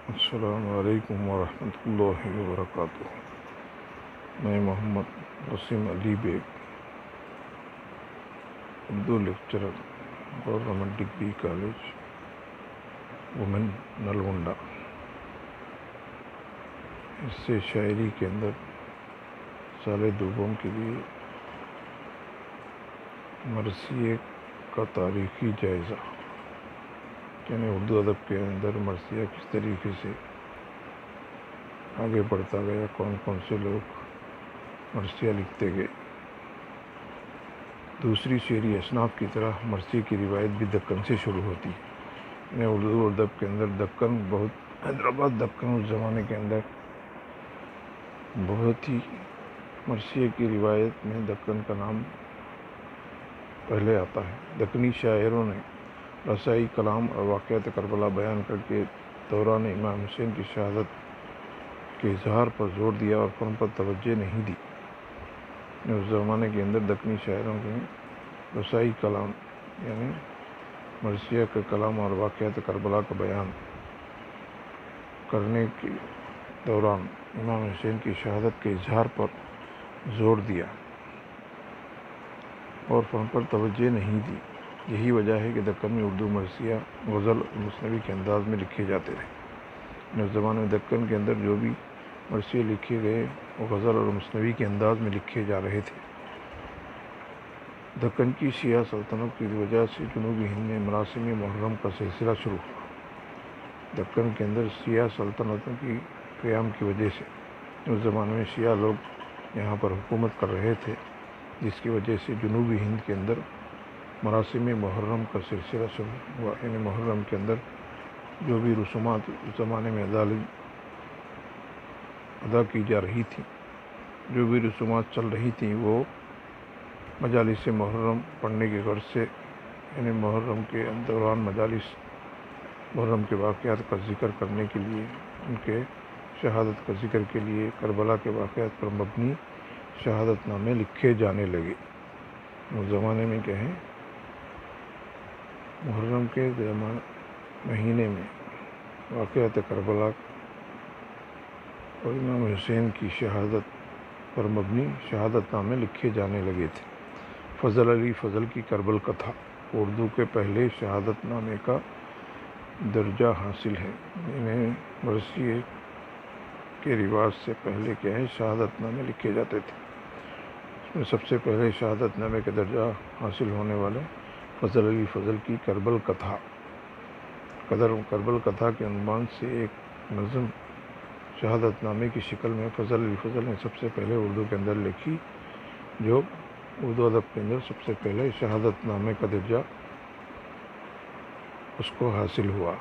السلام علیکم ورحمۃ اللہ وبرکاتہ۔ میں Muhammad Waseem Ali Baig, Urdu lecturer, government degree college women Nalgonda, اس سے شاعری کے اندر سال دوم کے لیے مرثیے کا تاریخی جائزہ، یعنی اردو ادب کے اندر مرثیہ کس طریقے سے آگے بڑھتا گیا، کون کون سے لوگ مرثیہ لکھتے گئے۔ دوسری شعری اصناف کی طرح مرثیے کی روایت بھی دکن سے شروع ہوتی ہے، یعنی اردو ادب کے اندر دکن حیدرآباد دکن اس زمانے کے اندر بہت ہی مرثیے کی روایت میں دکن کا نام پہلے آتا ہے۔ دکنی شاعروں نے رسائی کلام اور واقعات کربلا بیان کر کے دوران امام حسین کی شہادت کے اظہار پر زور دیا اور فن پر توجہ نہیں دی۔ اس زمانے کے اندر دکنی شاعروں کے رسائی کلام یعنی مرثیہ کے کلام اور واقعات کربلا کا بیان کرنے کے دوران امام حسین کی شہادت کے اظہار پر زور دیا اور فن پر توجہ نہیں دی۔ یہی وجہ ہے کہ دکن میں اردو مرثیہ غزل اور مثنوی کے انداز میں لکھے جاتے رہے۔ اس زمانے میں دکن کے اندر جو بھی مرثیے لکھے گئے وہ غزل اور مثنوی کے انداز میں لکھے جا رہے تھے۔ دکن کی شیعہ سلطنت کی وجہ سے جنوبی ہند میں مراسم محرم کا سلسلہ شروع ہوا۔ دکن کے اندر شیعہ سلطنتوں کی قیام کی وجہ سے اس زمانے میں شیعہ لوگ یہاں پر حکومت کر رہے تھے، جس کی وجہ سے جنوبی ہند کے اندر مراسم محرم کا سلسلہ شروع ہوا، یعنی محرم کے اندر جو بھی رسومات اس زمانے میں ادا کی جا رہی تھیں، جو بھی رسومات چل رہی تھیں، وہ مجالس محرم پڑھنے کے غرض سے، یعنی محرم کے دوران مجالس محرم کے واقعات کا ذکر کرنے کے لیے، ان کے شہادت کا ذکر کے لیے کربلا کے واقعات پر مبنی شہادت نامے لکھے جانے لگے۔ اس زمانے میں کیا ہے، محرم کے مہینے میں واقعات کربلا اور امام حسین کی شہادت پر مبنی شہادت نامے لکھے جانے لگے تھے۔ فضل علی فضل کی کربل کتھا اردو کے پہلے شہادت نامے کا درجہ حاصل ہے۔ انہیں مرثیے کے رواج سے پہلے کیا ہے، شہادت نامے لکھے جاتے تھے۔ اس میں سب سے پہلے شہادت نامے کا درجہ حاصل ہونے والے فضل علی فضل کی کربل کتھا، کربل کتھا کے عنوان سے ایک نظم شہادت نامے کی شکل میں فضل علی فضل نے سب سے پہلے اردو کے اندر لکھی، جو اردو ادب کے اندر سب سے پہلے شہادت نامے کا درجہ اس کو حاصل ہوا۔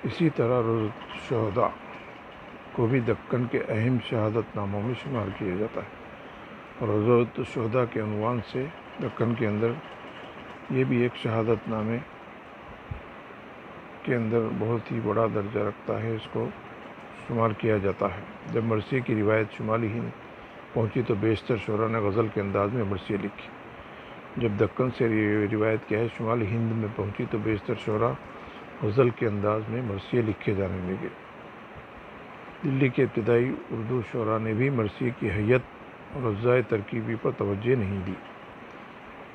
اسی طرح روضۃ الشہداء کو بھی دکن کے اہم شہادت ناموں میں شمار کیا جاتا ہے۔ روضۃ الشہداء کے عنوان سے دکن کے اندر یہ بھی ایک شہادت نامے کے اندر بہت ہی بڑا درجہ رکھتا ہے، اس کو شمار کیا جاتا ہے۔ جب مرثیے کی روایت شمالی ہند پہنچی تو بیشتر شعراء نے غزل کے انداز میں مرثیے لکھی۔ جب دکن سے روایت کیا ہے شمالی ہند میں پہنچی تو بیشتر شعراء غزل کے انداز میں مرثیے لکھے جانے لگے۔ دلی کے ابتدائی اردو شعراء نے بھی مرثیے کی حیت اور اجزائے ترکیبی پر توجہ نہیں دی۔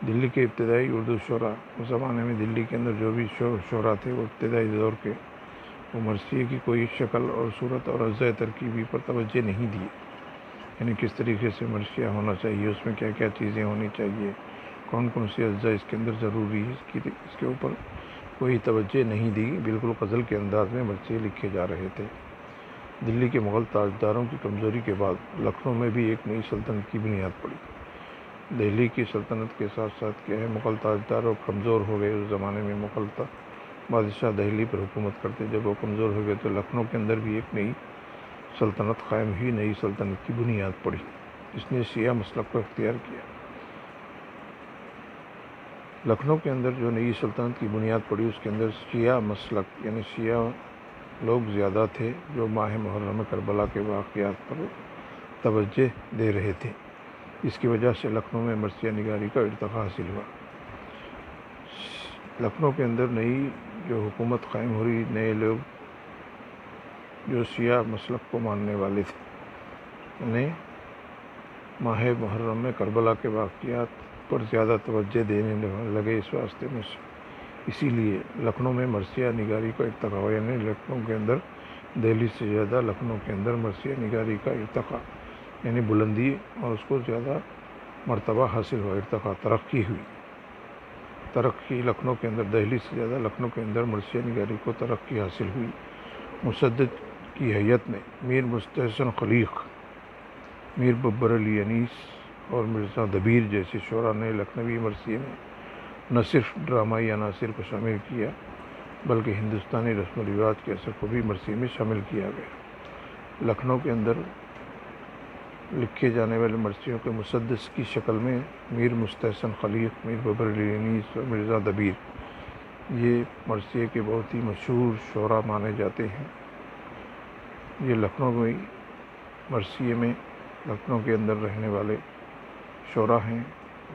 دلی کے ابتدائی اردو شعراء اس زمانے میں دلی کے اندر جو بھی شعراء تھے وہ ابتدائی دور کے، وہ مرثیے کی کوئی شکل اور صورت اور اجزائے ترکیبی پر توجہ نہیں دی، یعنی کس طریقے سے مرثیہ ہونا چاہیے، اس میں کیا کیا چیزیں ہونی چاہیے، کون کون سی اجزاء اس کے اندر ضروری ہے، اس کے اوپر کوئی توجہ نہیں دی۔ بالکل غزل کے انداز میں مرثیے لکھے جا رہے تھے۔ دلی کے مغل تاجداروں کی کمزوری کے بعد لکھنؤ میں بھی ایک نئی سلطنت کی بنیاد پڑی۔ دہلی کی سلطنت کے ساتھ ساتھ کیا ہے، مغل تاجدار کمزور ہو گئے۔ اس زمانے میں مغل بادشاہ دہلی پر حکومت کرتے، جب وہ کمزور ہو گئے تو لکھنؤ کے اندر بھی ایک نئی سلطنت قائم ہوئی، نئی سلطنت کی بنیاد پڑی، جس نے شیعہ مسلک کو اختیار کیا۔ لکھنؤ کے اندر جو نئی سلطنت کی بنیاد پڑی، اس کے اندر شیعہ مسلک یعنی شیعہ لوگ زیادہ تھے، جو ماہ محرم کربلا کے واقعات پر توجہ دے رہے تھے۔ اس کی وجہ سے لکھنؤ میں مرثیہ نگاری کا ارتقا حاصل ہوا۔ لکھنؤ کے اندر نئی جو حکومت قائم ہو رہی، نئے لوگ جو شیعہ مسلک کو ماننے والے تھے، انہیں ماہ محرم میں کربلا کے واقعات پر زیادہ توجہ دینے لگے۔ اس واسطے میں اسی لیے لکھنؤ میں مرثیہ نگاری کا ارتقا ہوا، یعنی لکھنؤ کے اندر دہلی سے زیادہ لکھنؤ کے اندر مرثیہ نگاری کا ارتقا، یعنی بلندی اور اس کو زیادہ مرتبہ حاصل ہوا، ارتقا، ترقی لکھنؤ کے اندر، دہلی سے زیادہ لکھنؤ کے اندر مرثیہ نگاری کو ترقی حاصل ہوئی۔ مسدد کی حیت میں میر مستحسن خلیق، میر ببر علی انیس اور مرزا دبیر جیسے شعراء نے لکھنوی مرثیے میں نہ صرف ڈرامائی عناصر کو شامل کیا بلکہ ہندوستانی رسم و رواج کے اثر کو بھی مرثیے میں شامل کیا گیا۔ لکھنؤ کے اندر لکھے جانے والے مرثیوں کے مسدس کی شکل میں میر مستحسن خلیق، میر ببر علی انیس اور مرزا دبیر، یہ مرثیے کے بہت ہی مشہور شعراء مانے جاتے ہیں۔ یہ لکھنؤ میں مرثیے میں لکھنؤ کے اندر رہنے والے شعراء ہیں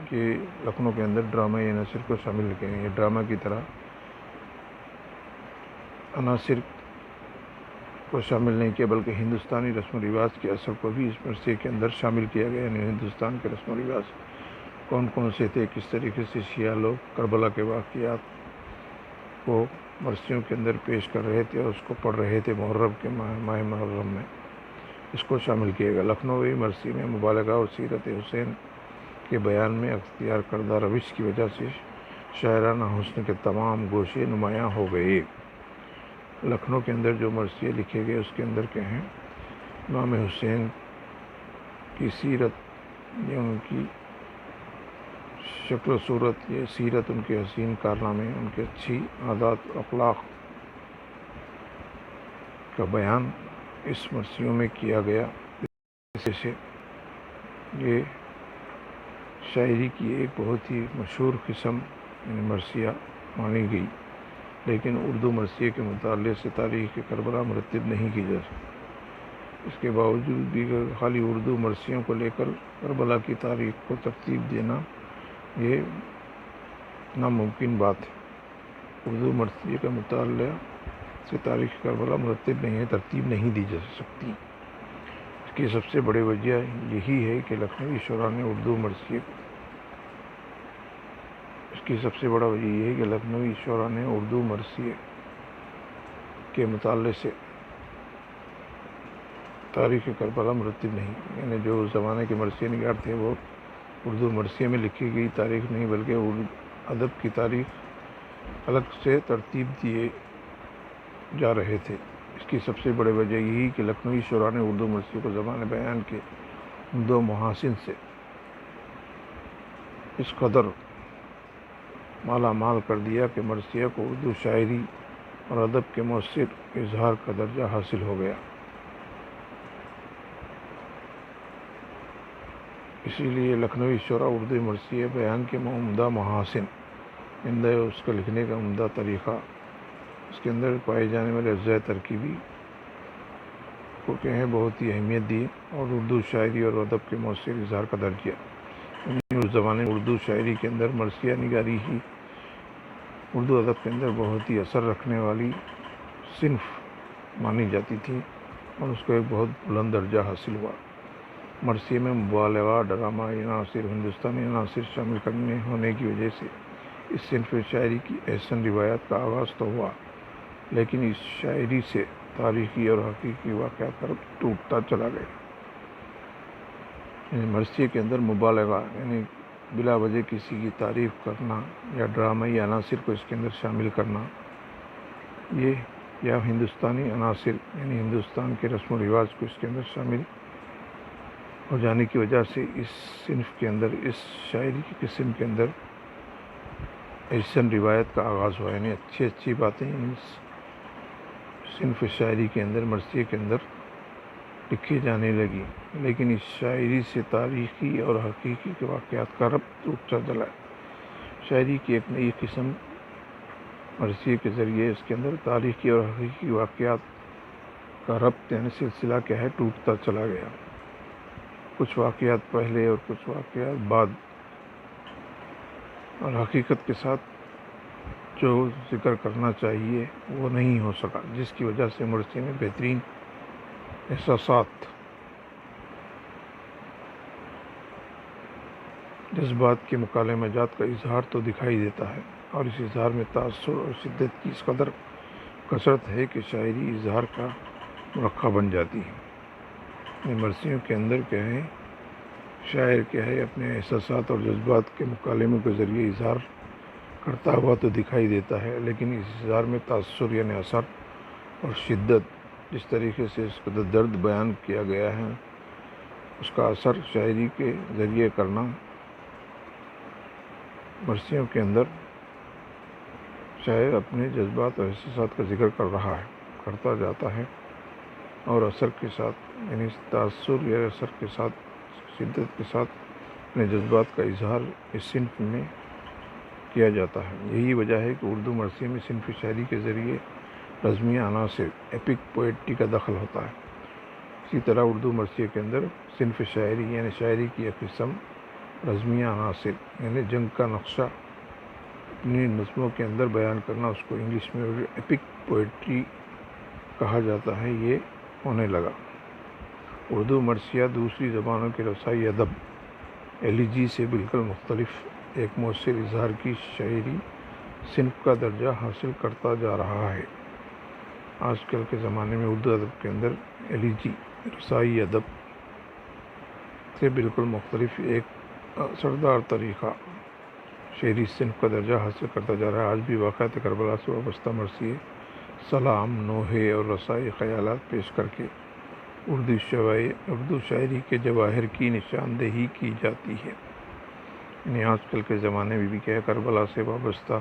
کہ لکھنؤ کے اندر ڈرامائی عناصر کو شامل کیے ہیں۔ یہ ڈرامہ کی طرح عناصر کو شامل نہیں کیا بلکہ ہندوستانی رسم و رواج کے اثر کو بھی اس مرثیے کے اندر شامل کیا گیا، یعنی ہندوستان کے رسم و رواج کون کون سے تھے، کس طریقے سے شیعہ لوگ کربلا کے واقعات کو مرثیوں کے اندر پیش کر رہے تھے اور اس کو پڑھ رہے تھے محرم کے ماہ محرم میں، اس کو شامل کیا گیا۔ لکھنوی مرثی میں مبالغہ اور سیرت حسین کے بیان میں اختیار کردہ روش کی وجہ سے شاعرانہ حسن کے تمام گوشے نمایاں ہو گئے۔ لکھنؤ کے اندر جو مرثیے لکھے گئے اس کے اندر کیا ہیں، امام حسین کی سیرت، یہ ان کی شکل و صورت، یہ سیرت، ان کے حسین کارنامے، ان کے اچھی عادات و اخلاق کا بیان اس مرثیوں میں کیا گیا۔ جیسے یہ شاعری کی ایک بہت ہی مشہور قسم یعنی مرثیہ مانی گئی، لیکن اردو مرثیے کے مطالعے سے تاریخ کربلا مرتب نہیں کی جا سکتی۔ اس کے باوجود بھی خالی اردو مرثیوں کو لے کر کربلا کی تاریخ کو ترتیب دینا یہ ناممکن بات ہے۔ اردو مرثیے کا مطالعہ سے تاریخ کربلا مرتب نہیں ہے، ترتیب نہیں دی جا سکتی۔ اس کی سب سے بڑی وجہ یہی ہے کہ لکھنوی شعراء نے اردو مرثیے کو لکھنوی شعراء نے اردو مرثیے کے مطالعے سے تاریخ کربلا مرتب نہیں، یعنی جو اس زمانے کے مرثیہ نگار تھے وہ اردو مرثیے میں لکھی گئی تاریخ نہیں بلکہ ادب کی تاریخ الگ سے ترتیب دیے جا رہے تھے۔ اس کی سب سے بڑی وجہ یہی کہ لکھنوی شعراء نے اردو مرثیے کو زبان بیان کے عمدہ محاسن سے اس قدر مالا مال کر دیا کہ مرثیہ کو اردو شاعری اور ادب کے مؤثر اظہار کا درجہ حاصل ہو گیا۔ اسی لیے لکھنوی شعراء اردو مرثیہ بیان کے عمدہ محاسن، اس کا لکھنے کا عمدہ طریقہ، اس کے اندر پائے جانے والے اجزاء ترکیبی کو بہت ہی اہمیت دی اور اردو شاعری اور ادب کے مؤثر اظہار کا درجہ، اس زمانے میں اردو شاعری کے اندر مرثیہ نگاری ہی اردو ادب کے اندر بہت ہی اثر رکھنے والی صنف مانی جاتی تھی اور اس کو ایک بہت بلند درجہ حاصل ہوا۔ مرثیے میں مبالغہ، ڈرامہ عناصر، ہندوستانی عناصر شامل کرنے ہونے کی وجہ سے اس صنف شاعری کی احسن روایت کا آغاز تو ہوا، لیکن اس شاعری سے تاریخی اور حقیقی واقعات کا ربط ٹوٹتا چلا گیا۔ مرثیے کے اندر مبالغہ یعنی بلا وجہ کسی کی تعریف کرنا یا ڈرامائی عناصر کو اس کے اندر شامل کرنا، یہ یا ہندوستانی عناصر یعنی ہندوستان کے رسم و رواج کو اس کے اندر شامل ہو جانے کی وجہ سے اس صنف کے اندر، اس شاعری کی قسم کے اندر احسن روایت کا آغاز ہوا، یعنی اچھی باتیں اس صنف شاعری کے اندر، مرثیے کے اندر لکھی جانے لگی، لیکن اس شاعری سے تاریخی اور حقیقی کے واقعات کا ربط ٹوٹتا چلا۔ شاعری کی ایک نئی قسم مرثیے کے ذریعے اس کے اندر تاریخی اور حقیقی واقعات کا ربط یعنی سلسلہ ٹوٹتا چلا گیا۔ کچھ واقعات پہلے اور کچھ واقعات بعد اور حقیقت کے ساتھ جو ذکر کرنا چاہیے وہ نہیں ہو سکا، جس کی وجہ سے مرثیے میں بہترین احساسات، جذبات کے مکالمہ جات کا اظہار تو دکھائی دیتا ہے، اور اس اظہار میں تاثر اور شدت کی اس قدر کثرت ہے کہ شاعری اظہار کا مرقع بن جاتی ہے۔ مرثیوں کے اندر کیا ہے، شاعر کیا ہے اپنے احساسات اور جذبات کے مکالمے کے ذریعے اظہار کرتا ہوا تو دکھائی دیتا ہے، لیکن اس اظہار میں تاثر یعنی اثر اور شدت، جس طریقے سے اس کا درد بیان کیا گیا ہے، اس کا اثر شاعری کے ذریعے کرنا مرثیوں کے اندر شاعر اپنے جذبات اور احساسات کا ذکر کرتا جاتا ہے، اور اثر کے ساتھ یعنی تاثر یا اثر کے ساتھ، شدت کے ساتھ اپنے جذبات کا اظہار اس صنف میں کیا جاتا ہے۔ یہی وجہ ہے کہ اردو مرثیے میں صنف شاعری کے ذریعے رزمیہ عناصر ایپک پوئٹری کا دخل ہوتا ہے۔ اسی طرح اردو مرثیے کے اندر صنف شاعری یعنی شاعری کی ایک قسم رزمیہ عناصر یعنی جنگ کا نقشہ اپنی نظموں کے اندر بیان کرنا، اس کو انگلش میں ایپک پوئٹری کہا جاتا ہے، یہ ہونے لگا۔ اردو مرثیہ دوسری زبانوں کے رسائی ادب ایلیجی سے بالکل مختلف ایک مؤثر اظہار کی شاعری صنف کا درجہ حاصل کرتا جا رہا ہے۔ آج کل کے زمانے میں اردو ادب کے اندر ایلیجی رسائی ادب سے بالکل مختلف ایک اثردار طریقہ شعری صنف کا درجہ حاصل کرتا جا رہا ہے۔ آج بھی واقعات کربلا سے وابستہ مرثیے، سلام، نوحے اور رسائی خیالات پیش کر کے اردو شاعری کے جواہر کی نشاندہی کی جاتی ہے۔ یعنی آج کل کے زمانے میں بھی کیا ہے، کربلا سے وابستہ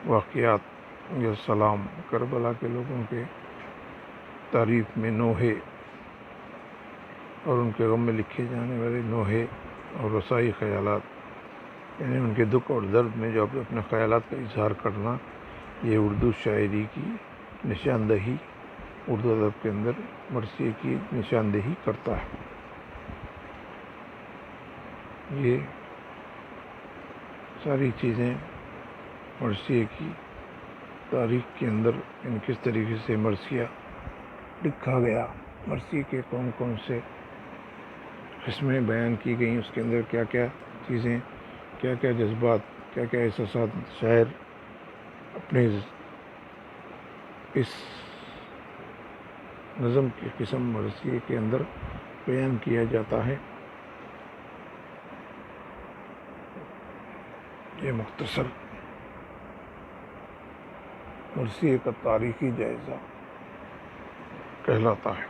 واقعات یا سلام، کربلا کے لوگوں کے تعریف میں نوحے اور ان کے غم میں لکھے جانے والے نوحے اور رسائی خیالات، یعنی ان کے دکھ اور درد میں جو اپنے خیالات کا اظہار کرنا، یہ اردو شاعری کی نشاندہی، اردو ادب کے اندر مرثیے کی نشاندہی کرتا ہے۔ یہ ساری چیزیں مرثیے کی تاریخ کے اندر کس طریقے سے مرثیہ لکھا گیا، مرثیے کے کون کون سے قسمیں بیان کی گئیں، اس کے اندر کیا کیا چیزیں، کیا کیا جذبات، کیا کیا احساسات شاعر اپنے اس نظم کی قسم مرثیے کے اندر بیان کیا جاتا ہے۔ یہ مختصر مرثیے کا تاریخی جائزہ کہلاتا ہے۔